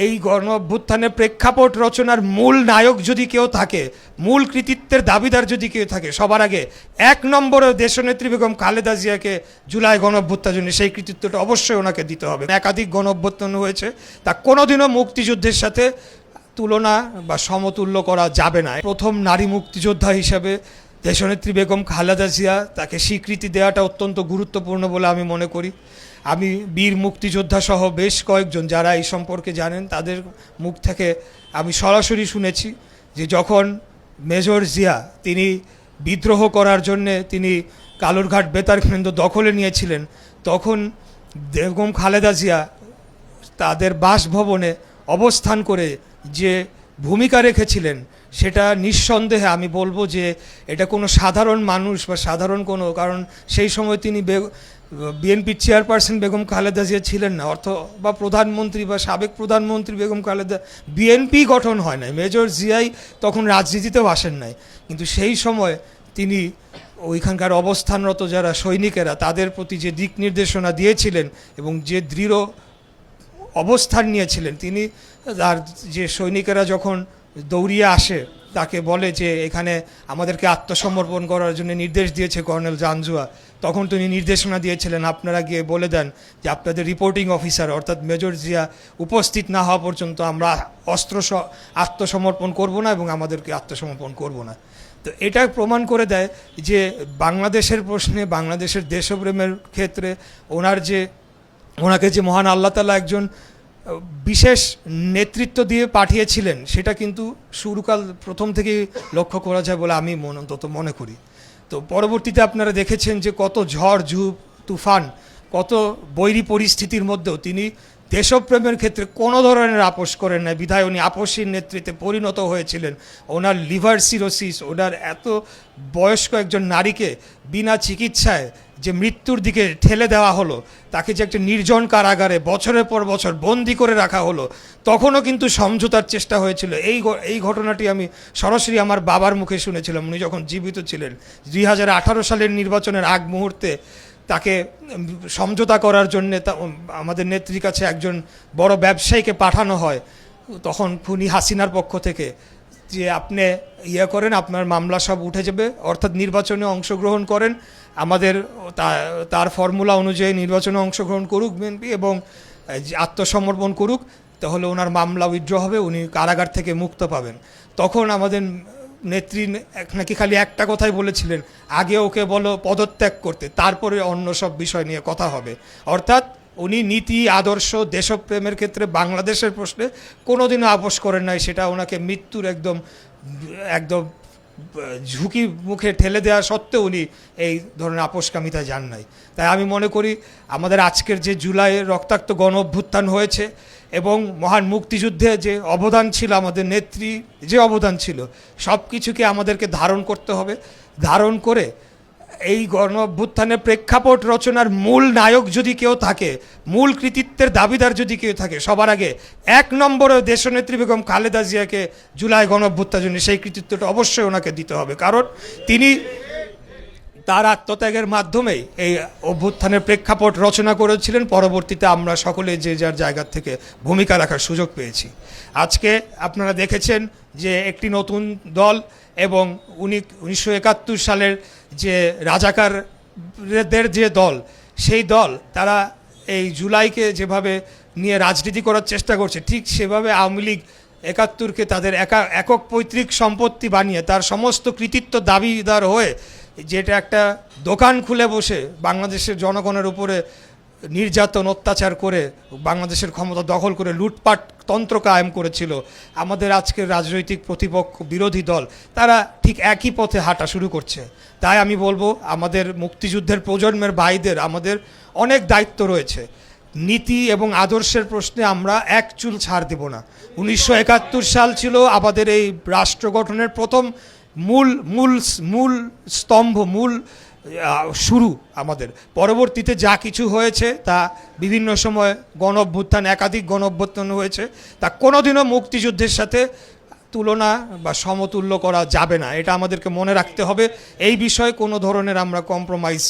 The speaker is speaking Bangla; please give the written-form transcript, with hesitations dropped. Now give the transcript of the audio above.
এই গণ অভ্যুত্থানের প্রেক্ষাপট রচনার মূল নায়ক যদি কেউ থাকে, মূল কৃতিত্বের দাবিদার যদি কেউ থাকে, সবার আগে এক নম্বরে দেশনেত্রী বেগম খালেদা জিয়াকে জুলাই গণ অভ্যুত্থানের সেই কৃতিত্বটা অবশ্যই ওনাকে দিতে হবে। একাধিক গণ অভ্যুত্থান হয়েছে, তা কোনোদিনও মুক্তিযুদ্ধের সাথে তুলনা বা সমতুল্য করা যাবে না। প্রথম নারী মুক্তিযোদ্ধা হিসাবে দেশনেত্রী বেগম খালেদা জিয়া, তাকে স্বীকৃতি দেওয়াটা অত্যন্ত গুরুত্বপূর্ণ বলে আমি মনে করি। আমি বীর মুক্তিযোদ্ধা সহ বেশ কয়েকজন যারা এই সম্পর্কে জানেন তাদের মুখ থেকে আমি সরাসরি শুনেছি যে যখন মেজর জিয়া তিনি বিদ্রোহ করার জন্যে তিনি কালুরঘাট বেতার কেন্দ্র দখলে নিয়েছিলেন, তখন বেগম খালেদা জিয়া তাদের বাসভবনে অবস্থান করে যে ভূমিকা রেখেছিলেন সেটা নিঃসন্দেহে আমি বলবো যে এটা কোনো সাধারণ মানুষ বা সাধারণ কোনো, কারণ সেই সময় তিনি বিএনপির চেয়ারপারসন বেগম খালেদা জিয়া ছিলেন না, বা প্রধানমন্ত্রী বা সাবেক প্রধানমন্ত্রী বেগম খালেদা, বিএনপি গঠন হয় নাই, মেজর জিয়াই তখন রাজনীতিতেও আসেন নাই, কিন্তু সেই সময় তিনি ওইখানকার অবস্থানরত যারা সৈনিকেরা তাদের প্রতি যে দিক নির্দেশনা দিয়েছিলেন এবং যে দৃঢ় অবস্থান নিয়েছিলেন, তিনি আর যে সৈনিকেরা যখন দৌড়িয়ে আসে তাকে বলে যে এখানে আমাদেরকে আত্মসমর্পণ করার জন্য নির্দেশ দিয়েছে কর্নেল জাঞ্জুয়া, তখন তিনি নির্দেশনা দিয়েছিলেন আপনারা গিয়ে বলে দেন যে আপনাদের রিপোর্টিং অফিসার অর্থাৎ মেজর জিয়া উপস্থিত না হওয়া পর্যন্ত আমরা আত্মসমর্পণ করব না এবং আমাদেরকে আত্মসমর্পণ করব না। তো এটা প্রমাণ করে দেয় যে বাংলাদেশের প্রশ্নে, বাংলাদেশের দেশপ্রেমের ক্ষেত্রে ওনাকে যে মহান আল্লাহ তাআলা একজন বিশেষ নেতৃত্ব দিয়ে পাঠিয়েছিলেন সেটা কিন্তু শুরুকাল প্রথম থেকেই লক্ষ্য করা যায় বলে আমি অন্তত মনে করি। তো পরবর্তীতে আপনারা দেখেছেন যে কত ঝড় তুফান, কত বৈরী পরিস্থিতির মধ্যেও তিনি দেশপ্রেমের ক্ষেত্রে কোনো ধরনের আপোষ করেন না, বিধায় উনি আপসীর নেতৃত্বে পরিণত হয়েছিলেন। ওনার লিভার সিরোসিস, ওনার এত বয়স্ক একজন নারীকে বিনা চিকিৎসায় যে মৃত্যুর দিকে ঠেলে দেওয়া হলো, তাকে যে একটা নির্জন কারাগারে বছরের পর বছর বন্দি করে রাখা হলো, তখনও কিন্তু সমঝোতার চেষ্টা হয়েছিল। এই ঘটনাটি আমি সরাসরি আমার বাবার মুখে শুনেছিলাম, উনি যখন জীবিত ছিলেন। 2018 সালের নির্বাচনের আগ মুহূর্তে তাকে সমঝোতা করার জন্য আমাদের নেত্রীর কাছে একজন বড় ব্যবসায়ীকে পাঠানো হয়, তখন খুনি হাসিনার পক্ষ থেকে, যে আপনি করেন, আপনার মামলা সব উঠে যাবে, অর্থাৎ নির্বাচনে অংশগ্রহণ করেন, আমাদের তার ফর্মুলা অনুযায়ী নির্বাচনে অংশগ্রহণ করুক বিএনপি এবং আত্মসমর্পণ করুক, তাহলে ওনার মামলা উইথড্র হবে, উনি কারাগার থেকে মুক্ত পাবেন। তখন আমাদের নেত্রী নাকি খালি একটা কথাই বলেছিলেন, আগে ওকে বলো পদত্যাগ করতে, তারপরে অন্য সব বিষয় নিয়ে কথা হবে। অর্থাৎ উনি নীতি, আদর্শ, দেশপ্রেমের ক্ষেত্রে বাংলাদেশের প্রশ্নে কোনোদিনও আপোষ করেন নাই, সেটা ওনাকে মৃত্যুর একদম ঝুঁকি মুখে ঠেলে দেওয়া সত্ত্বেও উনি এই ধরনের আপোষকামিতা যান নাই। তাই আমি মনে করি আমাদের আজকের যে জুলাইয়ের রক্তাক্ত গণ অভ্যুত্থান হয়েছে এবং মহান মুক্তিযুদ্ধে যে অবদান ছিল, আমাদের নেত্রী যে অবদান ছিল, সব কিছুকে আমাদেরকে ধারণ করতে হবে। ধারণ করে এই গণ অভ্যুত্থানের প্রেক্ষাপট রচনার মূল নায়ক যদি কেউ থাকে, মূল কৃতিত্বের দাবিদার যদি কেউ থাকে, সবার আগে এক নম্বরে দেশনেত্রী বেগম খালেদা জিয়াকে জুলাই গণ অভ্যুত্থানের সেই কৃতিত্বটা অবশ্যই ওনাকে দিতে হবে, কারণ তিনি তার আত্মত্যাগের মাধ্যমেই এই অভ্যুত্থানের প্রেক্ষাপট রচনা করেছিলেন। পরবর্তীতে আমরা সকলে যে যার জায়গা থেকে ভূমিকা রাখার সুযোগ পেয়েছি। আজকে আপনারা দেখেছেন যে একটি নতুন দল এবং 1971 সালের যে রাজাকারদের যে দল, সেই দল তারা এই জুলাইকে যেভাবে নিয়ে রাজনীতি করার চেষ্টা করছে, ঠিক সেভাবে আওয়ামী লীগ 71কে তাদের একক পৈতৃক সম্পত্তি বানিয়ে তার সমস্ত কৃতিত্ব দাবিদার হয়ে, যেটা একটা দোকান খুলে বসে বাংলাদেশের জনগণের উপরে নির্যাতন অত্যাচার করে বাংলাদেশের ক্ষমতা দখল করে লুটপাট তন্ত্র কায়েম করেছিল, আমাদের আজকের রাজনৈতিক প্রতিপক্ষ বিরোধী দল তারা ঠিক একই পথে হাঁটা শুরু করছে। তাই আমি বলবো আমাদের মুক্তিযুদ্ধের প্রজন্মের ভাইদের আমাদের অনেক দায়িত্ব রয়েছে। নীতি এবং আদর্শের প্রশ্নে আমরা এক চুল ছাড় দেব না। 1971 সাল ছিল আমাদের এই রাষ্ট্র গঠনের প্রথম মূল স্তম্ভ, মূল শুরু আমাদের। পরবর্তীতে যা কিছু হয়েছে তা বিভিন্ন সময় গণ অভ্যুত্থান, একাধিক গণ অভ্যুত্থান হয়েছে, তা কোনোদিনও মুক্তিযুদ্ধের সাথে তুলনা বা সমতুল্য করা যাবে না, এটা আমাদেরকে মনে রাখতে হবে। এই বিষয়ে কোনো ধরনের আমরা কম্প্রোমাইজ